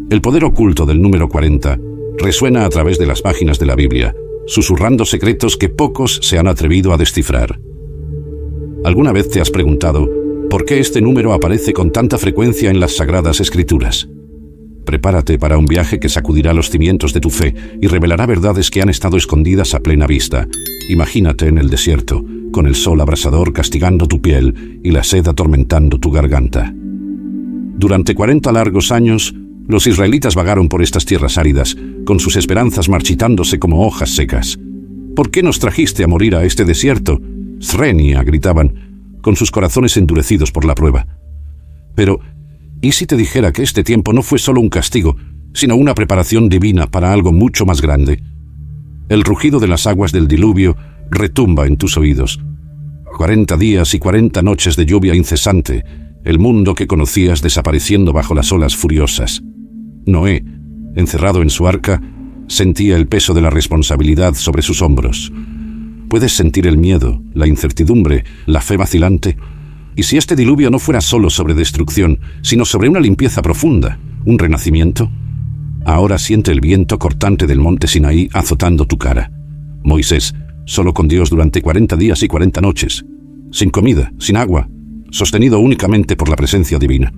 El poder oculto del número 40 resuena a través de las páginas de la Biblia, susurrando secretos que pocos se han atrevido a descifrar. ¿Alguna vez te has preguntado por qué este número aparece con tanta frecuencia en las Sagradas Escrituras? Prepárate para un viaje que sacudirá los cimientos de tu fe y revelará verdades que han estado escondidas a plena vista. Imagínate en el desierto, con el sol abrasador castigando tu piel y la sed atormentando tu garganta. Durante 40 largos años, los israelitas vagaron por estas tierras áridas, con sus esperanzas marchitándose como hojas secas. ¿Por qué nos trajiste a morir a este desierto? Srenia, gritaban, con sus corazones endurecidos por la prueba. Pero, ¿y si te dijera que este tiempo no fue solo un castigo, sino una preparación divina para algo mucho más grande? El rugido de las aguas del diluvio retumba en tus oídos. 40 días y 40 noches de lluvia incesante, el mundo que conocías desapareciendo bajo las olas furiosas. Noé, encerrado en su arca, sentía el peso de la responsabilidad sobre sus hombros. ¿Puedes sentir el miedo, la incertidumbre, la fe vacilante? ¿Y si este diluvio no fuera solo sobre destrucción, sino sobre una limpieza profunda, un renacimiento? Ahora siente el viento cortante del monte Sinaí azotando tu cara. Moisés, solo con Dios durante 40 días y 40 noches, sin comida, sin agua, sostenido únicamente por la presencia divina.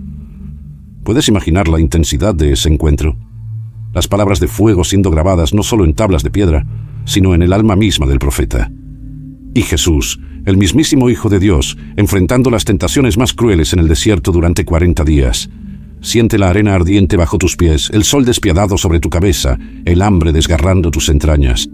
¿Puedes imaginar la intensidad de ese encuentro? Las palabras de fuego siendo grabadas no solo en tablas de piedra, sino en el alma misma del profeta. Y Jesús, el mismísimo Hijo de Dios, enfrentando las tentaciones más crueles en el desierto durante 40 días. Siente la arena ardiente bajo tus pies, el sol despiadado sobre tu cabeza, el hambre desgarrando tus entrañas.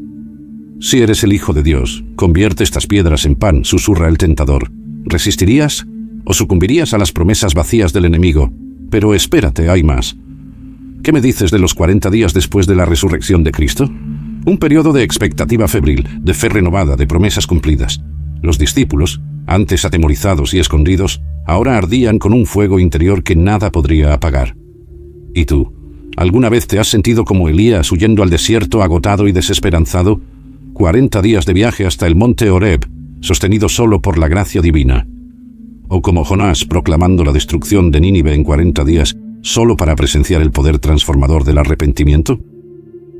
Si eres el Hijo de Dios, convierte estas piedras en pan, susurra el tentador. ¿Resistirías? ¿O sucumbirías a las promesas vacías del enemigo? Pero espérate, hay más. ¿Qué me dices de los 40 días después de la resurrección de Cristo? Un periodo de expectativa febril, de fe renovada, de promesas cumplidas. Los discípulos, antes atemorizados y escondidos, ahora ardían con un fuego interior que nada podría apagar. ¿Y tú? ¿Alguna vez te has sentido como Elías huyendo al desierto agotado y desesperanzado? 40 días de viaje hasta el monte Horeb, sostenido solo por la gracia divina. O como Jonás proclamando la destrucción de Nínive en 40 días, solo para presenciar el poder transformador del arrepentimiento.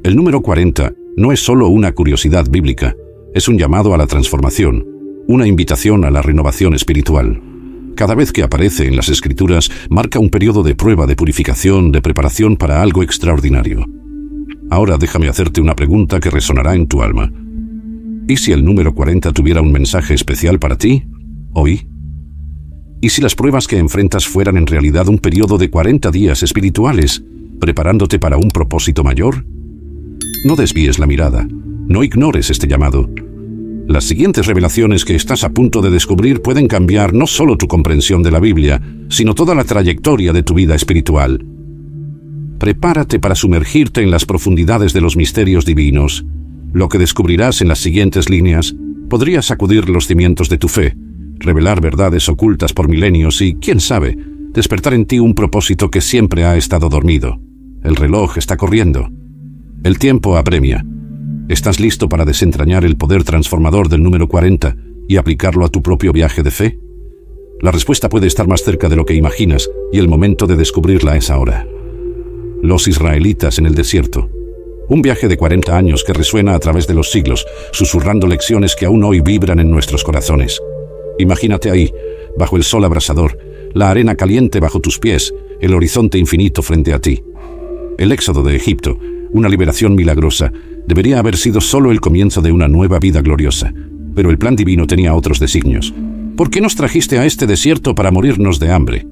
El número 40 no es solo una curiosidad bíblica, es un llamado a la transformación, una invitación a la renovación espiritual. Cada vez que aparece en las Escrituras, marca un periodo de prueba, de purificación, de preparación para algo extraordinario. Ahora déjame hacerte una pregunta que resonará en tu alma. ¿Y si el número 40 tuviera un mensaje especial para ti, hoy? ¿Y si las pruebas que enfrentas fueran en realidad un periodo de 40 días espirituales, preparándote para un propósito mayor? No desvíes la mirada, no ignores este llamado. Las siguientes revelaciones que estás a punto de descubrir pueden cambiar no solo tu comprensión de la Biblia, sino toda la trayectoria de tu vida espiritual. Prepárate para sumergirte en las profundidades de los misterios divinos. Lo que descubrirás en las siguientes líneas podría sacudir los cimientos de tu fe, revelar verdades ocultas por milenios y, quién sabe, despertar en ti un propósito que siempre ha estado dormido. El reloj está corriendo. El tiempo apremia. ¿Estás listo para desentrañar el poder transformador del número 40 y aplicarlo a tu propio viaje de fe? La respuesta puede estar más cerca de lo que imaginas y el momento de descubrirla es ahora. Los israelitas en el desierto. Un viaje de 40 años que resuena a través de los siglos, susurrando lecciones que aún hoy vibran en nuestros corazones. Imagínate ahí, bajo el sol abrasador, la arena caliente bajo tus pies, el horizonte infinito frente a ti. El éxodo de Egipto, una liberación milagrosa, debería haber sido solo el comienzo de una nueva vida gloriosa, pero el plan divino tenía otros designios. ¿Por qué nos trajiste a este desierto para morirnos de hambre?,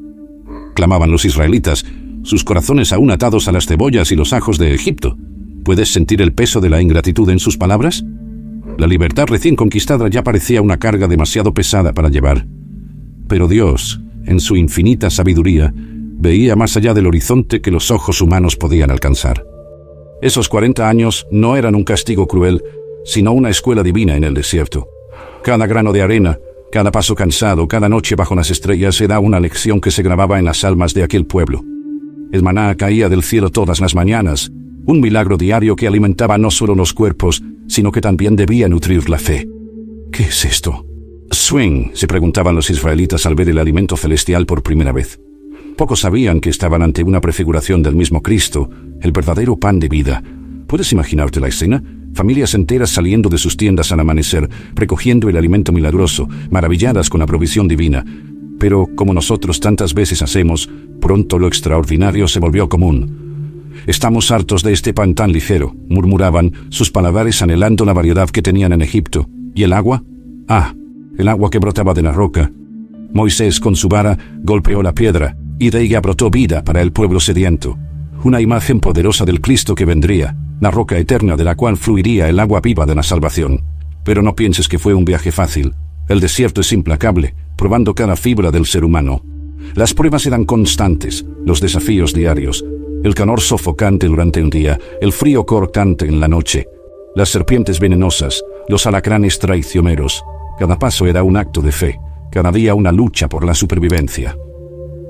clamaban los israelitas, sus corazones aún atados a las cebollas y los ajos de Egipto. ¿Puedes sentir el peso de la ingratitud en sus palabras? La libertad recién conquistada ya parecía una carga demasiado pesada para llevar. Pero Dios, en su infinita sabiduría, veía más allá del horizonte que los ojos humanos podían alcanzar. Esos 40 años no eran un castigo cruel, sino una escuela divina en el desierto. Cada grano de arena, cada paso cansado, cada noche bajo las estrellas era una lección que se grababa en las almas de aquel pueblo. El maná caía del cielo todas las mañanas, un milagro diario que alimentaba no solo los cuerpos, sino que también debía nutrir la fe. ¿Qué es esto? Swing, se preguntaban los israelitas al ver el alimento celestial por primera vez. Pocos sabían que estaban ante una prefiguración del mismo Cristo, el verdadero pan de vida. ¿Puedes imaginarte la escena? Familias enteras saliendo de sus tiendas al amanecer, recogiendo el alimento milagroso, maravilladas con la provisión divina. Pero, como nosotros tantas veces hacemos, pronto lo extraordinario se volvió común. «Estamos hartos de este pan tan ligero», murmuraban, sus paladares anhelando la variedad que tenían en Egipto. ¿Y el agua? Ah, el agua que brotaba de la roca. Moisés con su vara golpeó la piedra, y de ella brotó vida para el pueblo sediento. Una imagen poderosa del Cristo que vendría, la roca eterna de la cual fluiría el agua viva de la salvación. Pero no pienses que fue un viaje fácil. El desierto es implacable, probando cada fibra del ser humano. Las pruebas eran constantes, los desafíos diarios, el calor sofocante durante un día, el frío cortante en la noche, las serpientes venenosas, los alacranes traicioneros. Cada paso era un acto de fe, cada día una lucha por la supervivencia.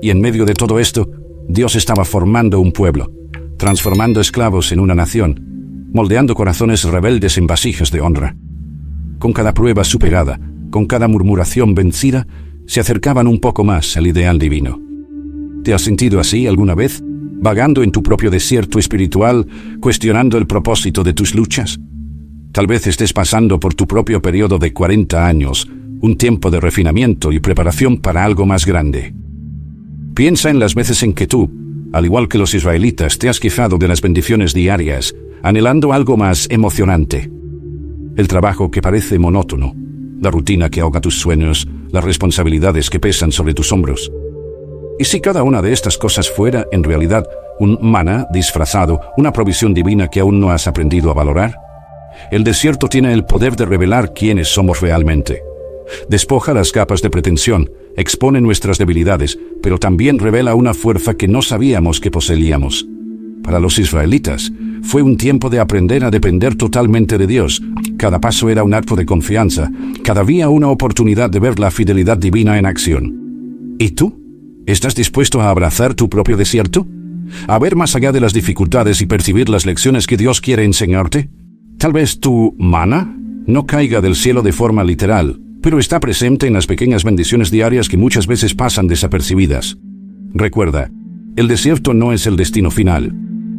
Y en medio de todo esto, Dios estaba formando un pueblo, transformando esclavos en una nación, moldeando corazones rebeldes en vasijas de honra. Con cada prueba superada, con cada murmuración vencida, se acercaban un poco más al ideal divino. ¿Te has sentido así alguna vez? ¿Vagando en tu propio desierto espiritual, cuestionando el propósito de tus luchas? Tal vez estés pasando por tu propio periodo de 40 años, un tiempo de refinamiento y preparación para algo más grande. Piensa en las veces en que tú, al igual que los israelitas, te has quejado de las bendiciones diarias, anhelando algo más emocionante. El trabajo que parece monótono, la rutina que ahoga tus sueños, las responsabilidades que pesan sobre tus hombros. ¿Y si cada una de estas cosas fuera, en realidad, un maná disfrazado, una provisión divina que aún no has aprendido a valorar? El desierto tiene el poder de revelar quiénes somos realmente. Despoja las capas de pretensión, expone nuestras debilidades, pero también revela una fuerza que no sabíamos que poseíamos. Para los israelitas, fue un tiempo de aprender a depender totalmente de Dios. Cada paso era un acto de confianza, cada día una oportunidad de ver la fidelidad divina en acción. ¿Y tú? ¿Estás dispuesto a abrazar tu propio desierto? ¿A ver más allá de las dificultades y percibir las lecciones que Dios quiere enseñarte? Tal vez tu maná no caiga del cielo de forma literal, pero está presente en las pequeñas bendiciones diarias que muchas veces pasan desapercibidas. Recuerda, el desierto no es el destino final.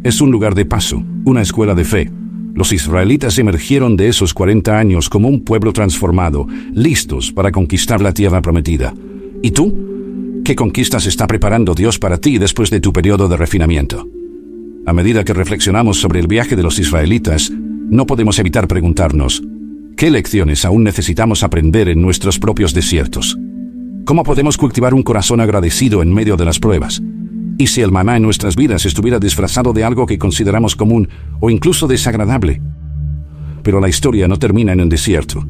Es un lugar de paso, una escuela de fe. Los israelitas emergieron de esos 40 años como un pueblo transformado, listos para conquistar la tierra prometida. ¿Y tú? ¿Qué conquistas está preparando Dios para ti después de tu periodo de refinamiento? A medida que reflexionamos sobre el viaje de los israelitas, no podemos evitar preguntarnos, ¿qué lecciones aún necesitamos aprender en nuestros propios desiertos? ¿Cómo podemos cultivar un corazón agradecido en medio de las pruebas? ¿Y si el maná en nuestras vidas estuviera disfrazado de algo que consideramos común o incluso desagradable? Pero la historia no termina en el desierto.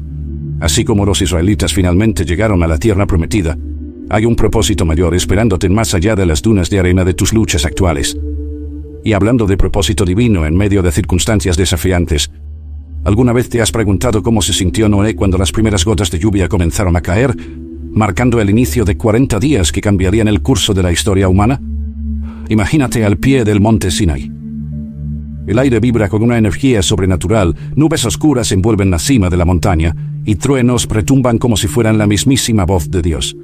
Así como los israelitas finalmente llegaron a la tierra prometida, hay un propósito mayor esperándote más allá de las dunas de arena de tus luchas actuales. Y hablando de propósito divino en medio de circunstancias desafiantes, ¿alguna vez te has preguntado cómo se sintió Noé cuando las primeras gotas de lluvia comenzaron a caer, marcando el inicio de 40 días que cambiarían el curso de la historia humana? Imagínate al pie del monte Sinaí. El aire vibra con una energía sobrenatural, nubes oscuras envuelven la cima de la montaña y truenos retumban como si fueran la mismísima voz de Dios.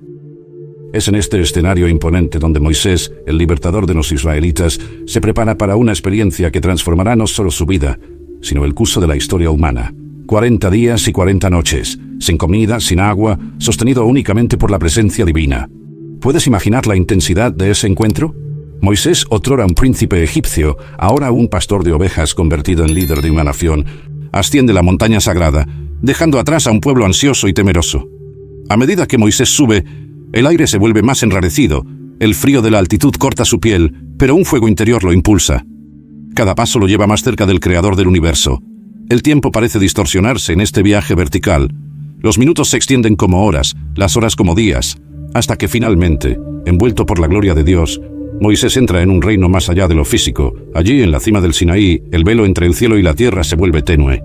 Es en este escenario imponente donde Moisés, el libertador de los israelitas, se prepara para una experiencia que transformará no solo su vida, sino el curso de la historia humana. 40 días y 40 noches, sin comida, sin agua, sostenido únicamente por la presencia divina. ¿Puedes imaginar la intensidad de ese encuentro? Moisés, otrora un príncipe egipcio, ahora un pastor de ovejas convertido en líder de una nación, asciende la montaña sagrada, dejando atrás a un pueblo ansioso y temeroso. A medida que Moisés sube, el aire se vuelve más enrarecido, el frío de la altitud corta su piel, pero un fuego interior lo impulsa. Cada paso lo lleva más cerca del creador del universo. El tiempo parece distorsionarse en este viaje vertical. Los minutos se extienden como horas, las horas como días, hasta que finalmente, envuelto por la gloria de Dios, Moisés entra en un reino más allá de lo físico. Allí, en la cima del Sinaí, el velo entre el cielo y la tierra se vuelve tenue.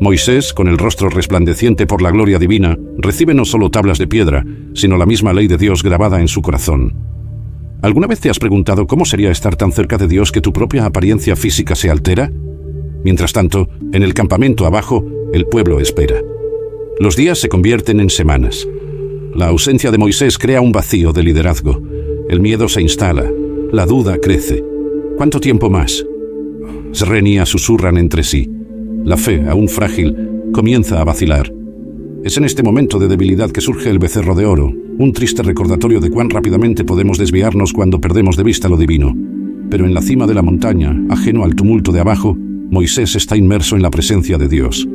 Moisés, con el rostro resplandeciente por la gloria divina, recibe no solo tablas de piedra, sino la misma ley de Dios grabada en su corazón. ¿Alguna vez te has preguntado cómo sería estar tan cerca de Dios que tu propia apariencia física se altera? Mientras tanto, en el campamento abajo, el pueblo espera. Los días se convierten en semanas. La ausencia de Moisés crea un vacío de liderazgo. El miedo se instala. La duda crece. ¿Cuánto tiempo más? Sren y Ea susurran entre sí. La fe, aún frágil, comienza a vacilar. Es en este momento de debilidad que surge el becerro de oro, un triste recordatorio de cuán rápidamente podemos desviarnos cuando perdemos de vista lo divino. Pero en la cima de la montaña, ajeno al tumulto de abajo, Moisés está inmerso en la presencia de Dios.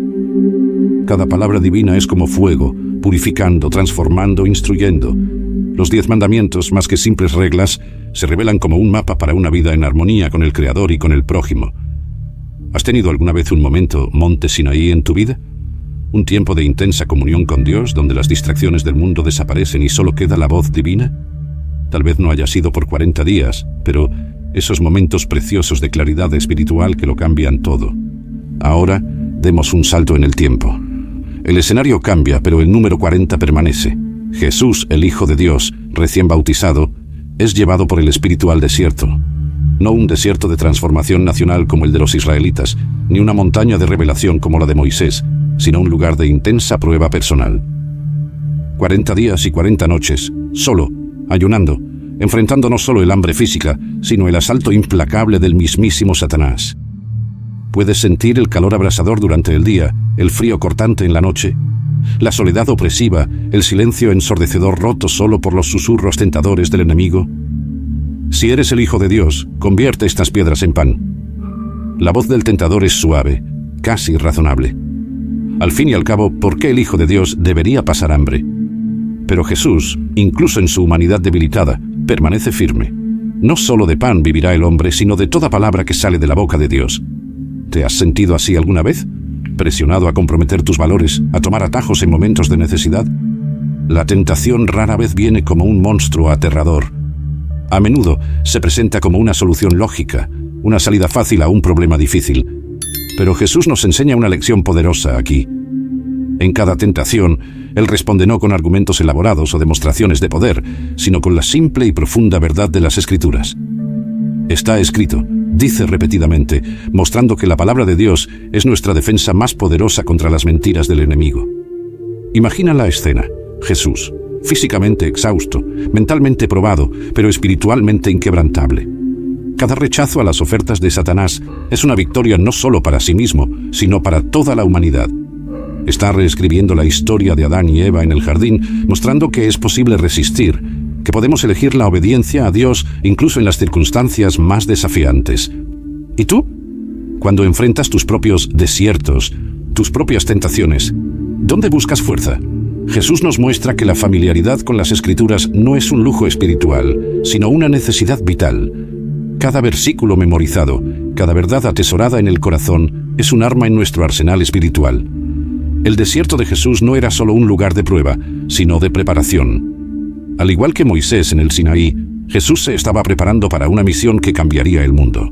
Cada palabra divina es como fuego, purificando, transformando, instruyendo. Los 10 mandamientos, más que simples reglas, se revelan como un mapa para una vida en armonía con el Creador y con el prójimo. ¿Has tenido alguna vez un momento Monte Sinaí en tu vida? ¿Un tiempo de intensa comunión con Dios donde las distracciones del mundo desaparecen y solo queda la voz divina? Tal vez no haya sido por 40 días, pero esos momentos preciosos de claridad espiritual que lo cambian todo. Ahora, demos un salto en el tiempo. El escenario cambia, pero el número 40 permanece. Jesús, el Hijo de Dios, recién bautizado, es llevado por el Espíritu al desierto. No un desierto de transformación nacional como el de los israelitas, ni una montaña de revelación como la de Moisés, sino un lugar de intensa prueba personal. 40 días y 40 noches, solo, ayunando, enfrentando no solo el hambre física, sino el asalto implacable del mismísimo Satanás. ¿Puedes sentir el calor abrasador durante el día, el frío cortante en la noche? La soledad opresiva, el silencio ensordecedor roto solo por los susurros tentadores del enemigo. Si eres el Hijo de Dios, convierte estas piedras en pan. La voz del tentador es suave, casi razonable. Al fin y al cabo, ¿por qué el Hijo de Dios debería pasar hambre? Pero Jesús, incluso en su humanidad debilitada, permanece firme. No solo de pan vivirá el hombre, sino de toda palabra que sale de la boca de Dios. ¿Te has sentido así alguna vez? ¿Presionado a comprometer tus valores, a tomar atajos en momentos de necesidad? La tentación rara vez viene como un monstruo aterrador. A menudo se presenta como una solución lógica, una salida fácil a un problema difícil. Pero Jesús nos enseña una lección poderosa aquí. En cada tentación, Él responde no con argumentos elaborados o demostraciones de poder, sino con la simple y profunda verdad de las Escrituras. Está escrito, dice repetidamente, mostrando que la palabra de Dios es nuestra defensa más poderosa contra las mentiras del enemigo. Imagina la escena. Jesús, físicamente exhausto, mentalmente probado, pero espiritualmente inquebrantable. Cada rechazo a las ofertas de Satanás es una victoria no solo para sí mismo, sino para toda la humanidad. Está reescribiendo la historia de Adán y Eva en el jardín, mostrando que es posible resistir, que podemos elegir la obediencia a Dios incluso en las circunstancias más desafiantes. ¿Y tú? Cuando enfrentas tus propios desiertos, tus propias tentaciones, ¿dónde buscas fuerza? Jesús nos muestra que la familiaridad con las Escrituras no es un lujo espiritual, sino una necesidad vital. Cada versículo memorizado, cada verdad atesorada en el corazón, es un arma en nuestro arsenal espiritual. El desierto de Jesús no era solo un lugar de prueba, sino de preparación. Al igual que Moisés en el Sinaí, Jesús se estaba preparando para una misión que cambiaría el mundo.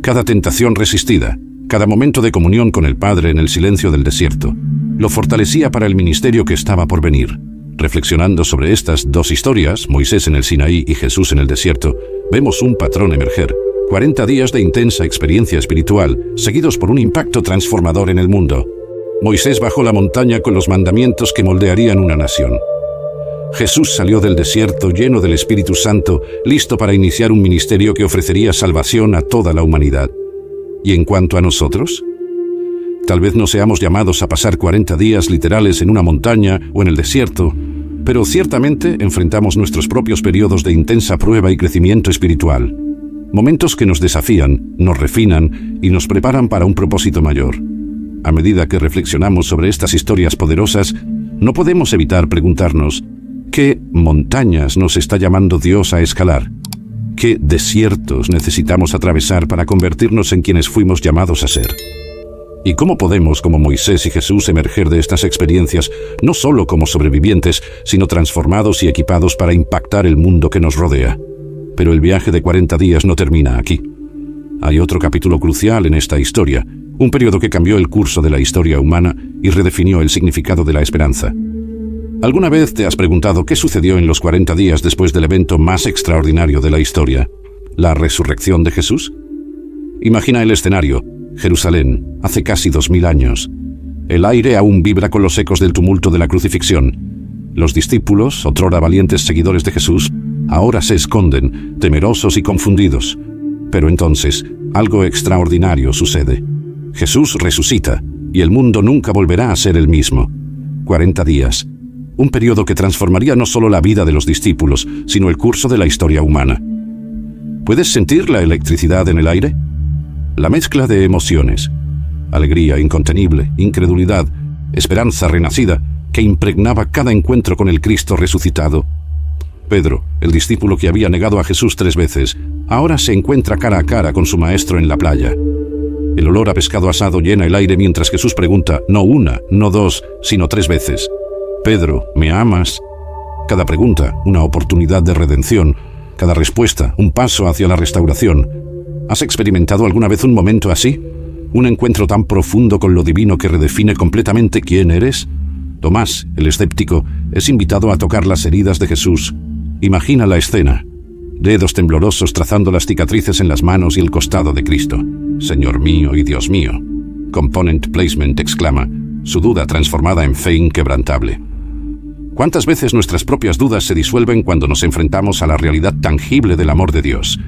Cada tentación resistida, cada momento de comunión con el Padre en el silencio del desierto, lo fortalecía para el ministerio que estaba por venir. Reflexionando sobre estas dos historias, Moisés en el Sinaí y Jesús en el desierto, vemos un patrón emerger. 40 días de intensa experiencia espiritual, seguidos por un impacto transformador en el mundo. Moisés bajó la montaña con los mandamientos que moldearían una nación. Jesús salió del desierto lleno del Espíritu Santo, listo para iniciar un ministerio que ofrecería salvación a toda la humanidad. ¿Y en cuanto a nosotros? Tal vez no seamos llamados a pasar 40 días literales en una montaña o en el desierto, pero ciertamente enfrentamos nuestros propios periodos de intensa prueba y crecimiento espiritual. Momentos que nos desafían, nos refinan y nos preparan para un propósito mayor. A medida que reflexionamos sobre estas historias poderosas, no podemos evitar preguntarnos, ¿qué montañas nos está llamando Dios a escalar? ¿Qué desiertos necesitamos atravesar para convertirnos en quienes fuimos llamados a ser? ¿Y cómo podemos, como Moisés y Jesús, emerger de estas experiencias, no solo como sobrevivientes, sino transformados y equipados para impactar el mundo que nos rodea? Pero el viaje de 40 días no termina aquí. Hay otro capítulo crucial en esta historia, un periodo que cambió el curso de la historia humana y redefinió el significado de la esperanza. ¿Alguna vez te has preguntado qué sucedió en los 40 días después del evento más extraordinario de la historia, la resurrección de Jesús? Imagina el escenario, Jerusalén, hace casi 2000 años. El aire aún vibra con los ecos del tumulto de la crucifixión. Los discípulos, otrora valientes seguidores de Jesús, ahora se esconden, temerosos y confundidos. Pero entonces, algo extraordinario sucede. Jesús resucita, y el mundo nunca volverá a ser el mismo. 40 días. Un periodo que transformaría no solo la vida de los discípulos, sino el curso de la historia humana. ¿Puedes sentir la electricidad en el aire? La mezcla de emociones. Alegría incontenible, incredulidad, esperanza renacida, que impregnaba cada encuentro con el Cristo resucitado. Pedro, el discípulo que había negado a Jesús 3 veces, ahora se encuentra cara a cara con su maestro en la playa. El olor a pescado asado llena el aire mientras Jesús pregunta, no una, no 2, sino 3 veces. Pedro, ¿me amas? Cada pregunta, una oportunidad de redención. Cada respuesta, un paso hacia la restauración. ¿Has experimentado alguna vez un momento así? ¿Un encuentro tan profundo con lo divino que redefine completamente quién eres? Tomás, el escéptico, es invitado a tocar las heridas de Jesús. Imagina la escena. Dedos temblorosos trazando las cicatrices en las manos y el costado de Cristo. Señor mío y Dios mío. Component placement exclama, su duda transformada en fe inquebrantable. ¿Cuántas veces nuestras propias dudas se disuelven cuando nos enfrentamos a la realidad tangible del amor de Dios?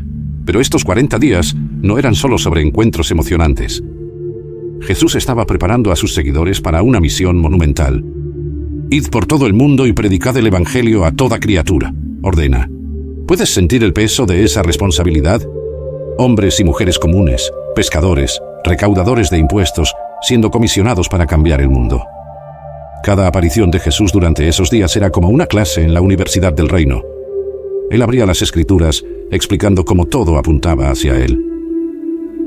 Pero estos 40 días no eran solo sobre encuentros emocionantes. Jesús estaba preparando a sus seguidores para una misión monumental. Id por todo el mundo y predicad el Evangelio a toda criatura, ordena. ¿Puedes sentir el peso de esa responsabilidad? Hombres y mujeres comunes, pescadores, recaudadores de impuestos, siendo comisionados para cambiar el mundo. Cada aparición de Jesús durante esos días era como una clase en la Universidad del Reino. Él abría las Escrituras, explicando cómo todo apuntaba hacia él.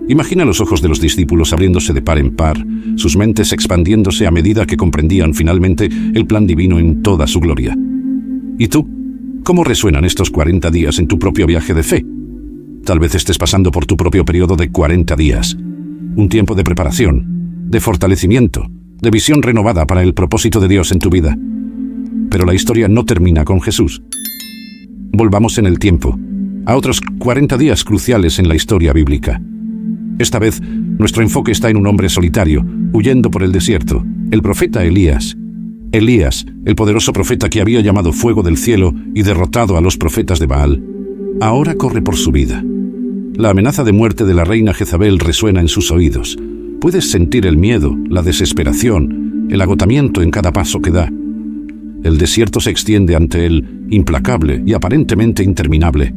Imagina los ojos de los discípulos abriéndose de par en par, sus mentes expandiéndose a medida que comprendían finalmente el plan divino en toda su gloria. ¿Y tú? ¿Cómo resuenan estos 40 días en tu propio viaje de fe? Tal vez estés pasando por tu propio periodo de 40 días. Un tiempo de preparación, de fortalecimiento, de visión renovada para el propósito de Dios en tu vida. Pero la historia no termina con Jesús. Volvamos en el tiempo, a otros 40 días cruciales en la historia bíblica. Esta vez, nuestro enfoque está en un hombre solitario, huyendo por el desierto, el profeta Elías. Elías, el poderoso profeta que había llamado fuego del cielo y derrotado a los profetas de Baal, ahora corre por su vida. La amenaza de muerte de la reina Jezabel resuena en sus oídos. Puedes sentir el miedo, la desesperación, el agotamiento en cada paso que da. El desierto se extiende ante él, implacable y aparentemente interminable.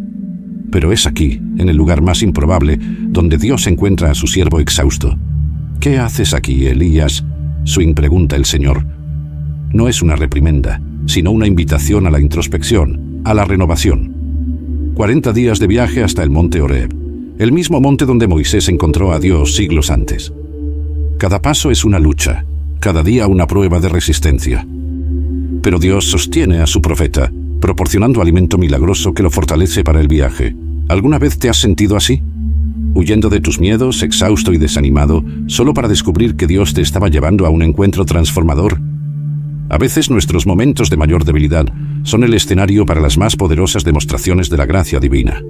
Pero es aquí, en el lugar más improbable, donde Dios encuentra a su siervo exhausto. ¿Qué haces aquí, Elías?, Swing pregunta el Señor. No es una reprimenda, sino una invitación a la introspección, a la renovación. 40 días de viaje hasta el monte Horeb, el mismo monte donde Moisés encontró a Dios siglos antes. Cada paso es una lucha, cada día una prueba de resistencia. Pero Dios sostiene a su profeta, proporcionando alimento milagroso que lo fortalece para el viaje. ¿Alguna vez te has sentido así? Huyendo de tus miedos, exhausto y desanimado, solo para descubrir que Dios te estaba llevando a un encuentro transformador. A veces nuestros momentos de mayor debilidad son el escenario para las más poderosas demostraciones de la gracia divina.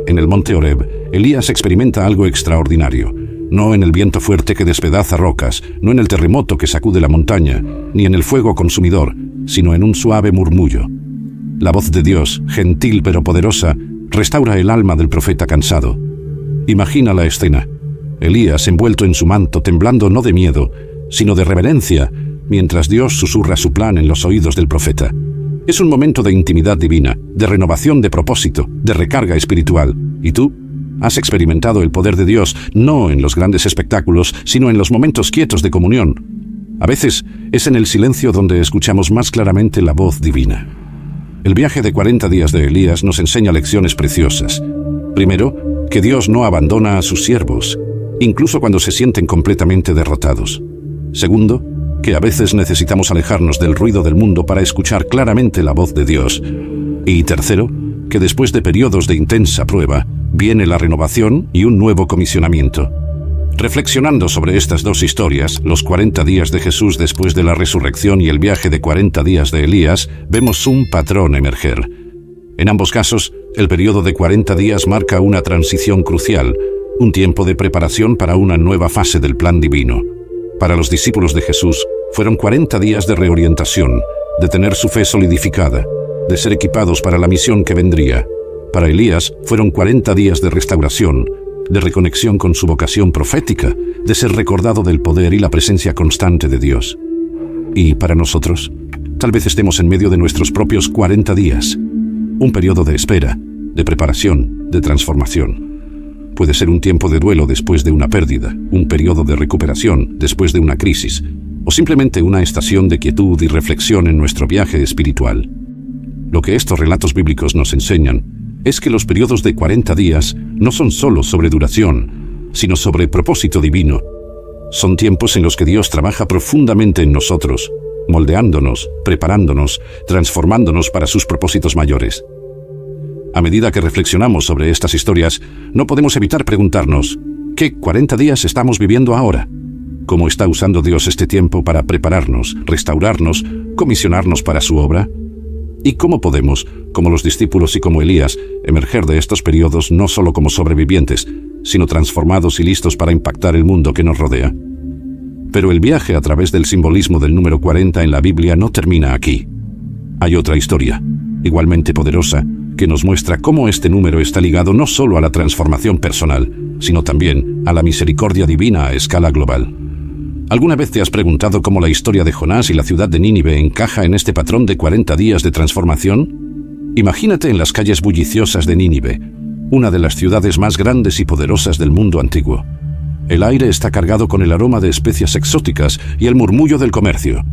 En el monte Horeb, Elías experimenta algo extraordinario. No en el viento fuerte que despedaza rocas, no en el terremoto que sacude la montaña, ni en el fuego consumidor, sino en un suave murmullo. La voz de Dios, gentil pero poderosa, restaura el alma del profeta cansado. Imagina la escena. Elías envuelto en su manto, temblando no de miedo, sino de reverencia, mientras Dios susurra su plan en los oídos del profeta. Es un momento de intimidad divina, de renovación de propósito, de recarga espiritual. ¿Y tú? Has experimentado el poder de Dios no en los grandes espectáculos, sino en los momentos quietos de comunión. A veces es en el silencio donde escuchamos más claramente la voz divina. El viaje de 40 días de Elías nos enseña lecciones preciosas. Primero, que Dios no abandona a sus siervos, incluso cuando se sienten completamente derrotados. Segundo, que a veces necesitamos alejarnos del ruido del mundo para escuchar claramente la voz de Dios. Y tercero, que después de periodos de intensa prueba, viene la renovación y un nuevo comisionamiento. Reflexionando sobre estas dos historias, los 40 días de Jesús después de la resurrección y el viaje de 40 días de Elías, vemos un patrón emerger. En ambos casos, el periodo de 40 días marca una transición crucial, un tiempo de preparación para una nueva fase del plan divino. Para los discípulos de Jesús, fueron 40 días de reorientación, de tener su fe solidificada, de ser equipados para la misión que vendría. Para Elías, fueron 40 días de restauración, de reconexión con su vocación profética, de ser recordado del poder y la presencia constante de Dios. Y para nosotros, tal vez estemos en medio de nuestros propios 40 días, un periodo de espera, de preparación, de transformación. Puede ser un tiempo de duelo después de una pérdida, un periodo de recuperación después de una crisis, o simplemente una estación de quietud y reflexión en nuestro viaje espiritual. Lo que estos relatos bíblicos nos enseñan es que los periodos de 40 días no son solo sobre duración, sino sobre propósito divino. Son tiempos en los que Dios trabaja profundamente en nosotros, moldeándonos, preparándonos, transformándonos para sus propósitos mayores. A medida que reflexionamos sobre estas historias, no podemos evitar preguntarnos, ¿qué 40 días estamos viviendo ahora? ¿Cómo está usando Dios este tiempo para prepararnos, restaurarnos, comisionarnos para su obra? ¿Y cómo podemos, como los discípulos y como Elías, emerger de estos periodos no solo como sobrevivientes, sino transformados y listos para impactar el mundo que nos rodea? Pero el viaje a través del simbolismo del número 40 en la Biblia no termina aquí. Hay otra historia, igualmente poderosa, que nos muestra cómo este número está ligado no solo a la transformación personal, sino también a la misericordia divina a escala global. ¿Alguna vez te has preguntado cómo la historia de Jonás y la ciudad de Nínive encaja en este patrón de 40 días de transformación? Imagínate en las calles bulliciosas de Nínive, una de las ciudades más grandes y poderosas del mundo antiguo. El aire está cargado con el aroma de especias exóticas y el murmullo del comercio.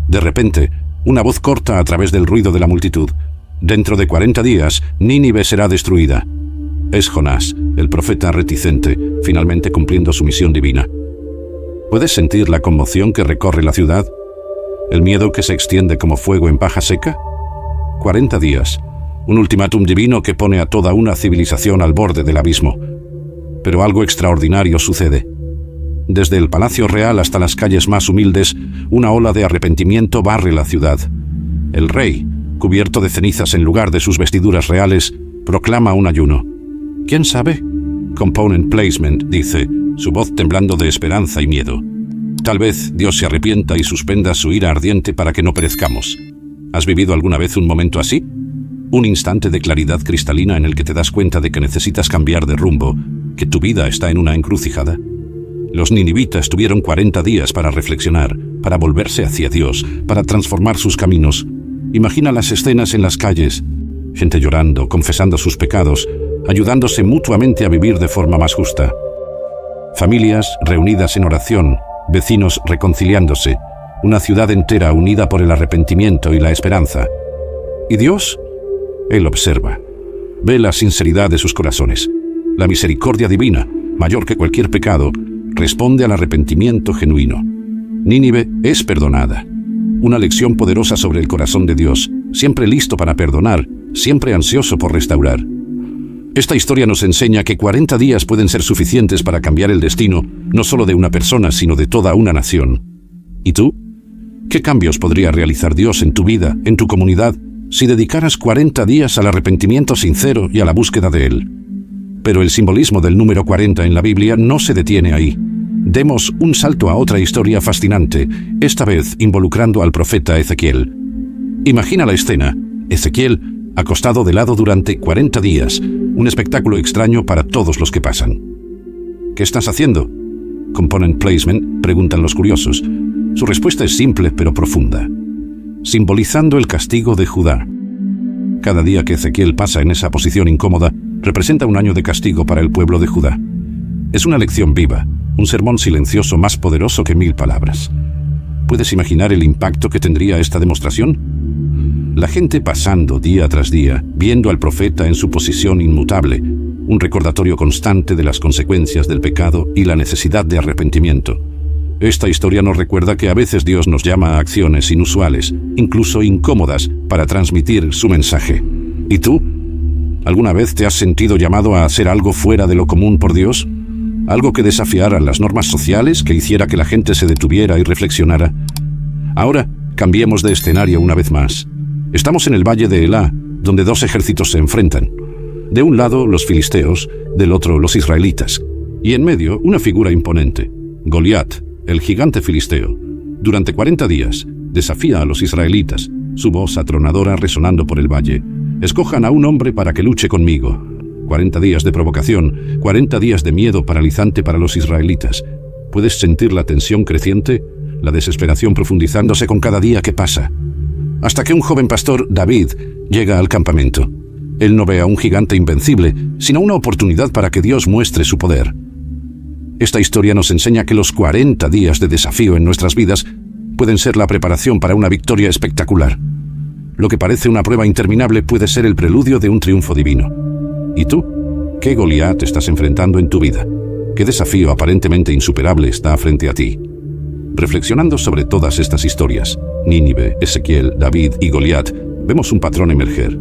De repente, una voz corta a través del ruido de la multitud: «Dentro de 40 días, Nínive será destruida». Es Jonás, el profeta reticente, finalmente cumpliendo su misión divina. ¿Puedes sentir la conmoción que recorre la ciudad? ¿El miedo que se extiende como fuego en paja seca? 40 días, un ultimátum divino que pone a toda una civilización al borde del abismo. Pero algo extraordinario sucede. Desde el Palacio Real hasta las calles más humildes, una ola de arrepentimiento barre la ciudad. El rey, cubierto de cenizas en lugar de sus vestiduras reales, proclama un ayuno. ¿Quién sabe? Component Placement dice, su voz temblando de esperanza y miedo. Tal vez Dios se arrepienta y suspenda su ira ardiente para que no perezcamos. ¿Has vivido alguna vez un momento así? Un instante de claridad cristalina en el que te das cuenta de que necesitas cambiar de rumbo, que tu vida está en una encrucijada. Los ninivitas tuvieron 40 días para reflexionar, para volverse hacia Dios, para transformar sus caminos. Imagina las escenas en las calles, gente llorando, confesando sus pecados, ayudándose mutuamente a vivir de forma más justa. Familias reunidas en oración, vecinos reconciliándose, una ciudad entera unida por el arrepentimiento y la esperanza. ¿Y Dios? Él observa, ve la sinceridad de sus corazones. La misericordia divina, mayor que cualquier pecado, responde al arrepentimiento genuino. Nínive es perdonada. Una lección poderosa sobre el corazón de Dios, siempre listo para perdonar, siempre ansioso por restaurar. Esta historia nos enseña que 40 días pueden ser suficientes para cambiar el destino, no solo de una persona, sino de toda una nación. ¿Y tú? ¿Qué cambios podría realizar Dios en tu vida, en tu comunidad, si dedicaras 40 días al arrepentimiento sincero y a la búsqueda de Él? Pero el simbolismo del número 40 en la Biblia no se detiene ahí. Demos un salto a otra historia fascinante, esta vez involucrando al profeta Ezequiel. Imagina la escena: Ezequiel acostado de lado durante 40 días, un espectáculo extraño para todos los que pasan. ¿Qué estás haciendo? Component Placement, preguntan los curiosos. Su respuesta es simple pero profunda. Simbolizando el castigo de Judá. Cada día que Ezequiel pasa en esa posición incómoda, representa un año de castigo para el pueblo de Judá. Es una lección viva, un sermón silencioso más poderoso que 1000 palabras. ¿Puedes imaginar el impacto que tendría esta demostración? La gente pasando día tras día, viendo al profeta en su posición inmutable, un recordatorio constante de las consecuencias del pecado y la necesidad de arrepentimiento. Esta historia nos recuerda que a veces Dios nos llama a acciones inusuales, incluso incómodas, para transmitir su mensaje. ¿Y tú? ¿Alguna vez te has sentido llamado a hacer algo fuera de lo común por Dios? ¿Algo que desafiara las normas sociales, que hiciera que la gente se detuviera y reflexionara? Ahora, cambiemos de escenario una vez más. Estamos en el valle de Elá, donde dos ejércitos se enfrentan. De un lado, los filisteos, del otro, los israelitas. Y en medio, una figura imponente, Goliat, el gigante filisteo, durante 40 días, desafía a los israelitas, su voz atronadora resonando por el valle. Escojan a un hombre para que luche conmigo. 40 días de provocación, 40 días de miedo paralizante para los israelitas. ¿Puedes sentir la tensión creciente? La desesperación profundizándose con cada día que pasa. Hasta que un joven pastor, David, llega al campamento. Él no ve a un gigante invencible, sino una oportunidad para que Dios muestre su poder. Esta historia nos enseña que los 40 días de desafío en nuestras vidas pueden ser la preparación para una victoria espectacular. Lo que parece una prueba interminable puede ser el preludio de un triunfo divino. ¿Y tú? ¿Qué Goliat estás enfrentando en tu vida? ¿Qué desafío aparentemente insuperable está frente a ti? Reflexionando sobre todas estas historias, Nínive, Ezequiel, David y Goliat, vemos un patrón emerger.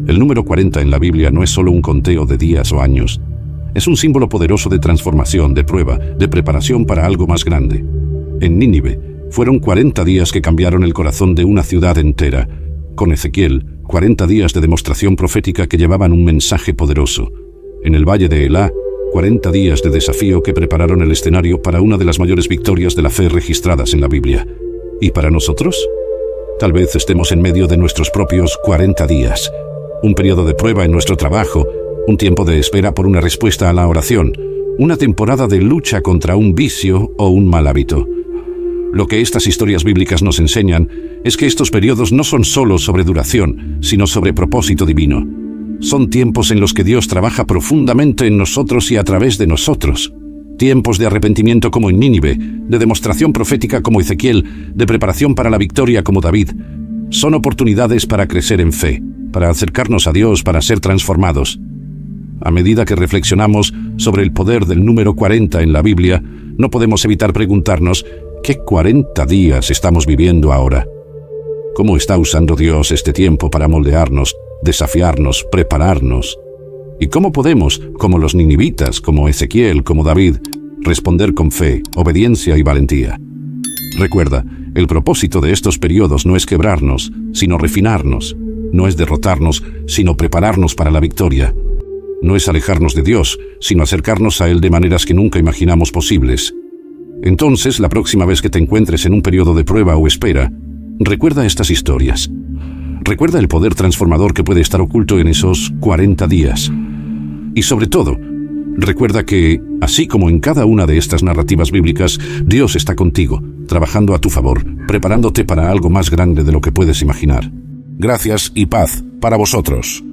El número 40 en la Biblia no es solo un conteo de días o años. Es un símbolo poderoso de transformación, de prueba, de preparación para algo más grande. En Nínive, fueron 40 días que cambiaron el corazón de una ciudad entera. Con Ezequiel, 40 días de demostración profética que llevaban un mensaje poderoso. En el valle de Elá, 40 días de desafío que prepararon el escenario para una de las mayores victorias de la fe registradas en la Biblia. ¿Y para nosotros? Tal vez estemos en medio de nuestros propios 40 días. Un periodo de prueba en nuestro trabajo, un tiempo de espera por una respuesta a la oración, una temporada de lucha contra un vicio o un mal hábito. Lo que estas historias bíblicas nos enseñan es que estos periodos no son solo sobre duración, sino sobre propósito divino. Son tiempos en los que Dios trabaja profundamente en nosotros y a través de nosotros. Tiempos de arrepentimiento como en Nínive, de demostración profética como Ezequiel, de preparación para la victoria como David. Son oportunidades para crecer en fe, para acercarnos a Dios, para ser transformados. A medida que reflexionamos sobre el poder del número 40 en la Biblia, no podemos evitar preguntarnos, ¿qué 40 días estamos viviendo ahora? ¿Cómo está usando Dios este tiempo para moldearnos, desafiarnos, prepararnos? ¿Y cómo podemos, como los ninivitas, como Ezequiel, como David, responder con fe, obediencia y valentía? Recuerda, el propósito de estos periodos no es quebrarnos, sino refinarnos. No es derrotarnos, sino prepararnos para la victoria. No es alejarnos de Dios, sino acercarnos a Él de maneras que nunca imaginamos posibles. Entonces, la próxima vez que te encuentres en un periodo de prueba o espera, recuerda estas historias. Recuerda el poder transformador que puede estar oculto en esos 40 días. Y sobre todo, recuerda que, así como en cada una de estas narrativas bíblicas, Dios está contigo, trabajando a tu favor, preparándote para algo más grande de lo que puedes imaginar. Gracias y paz para vosotros.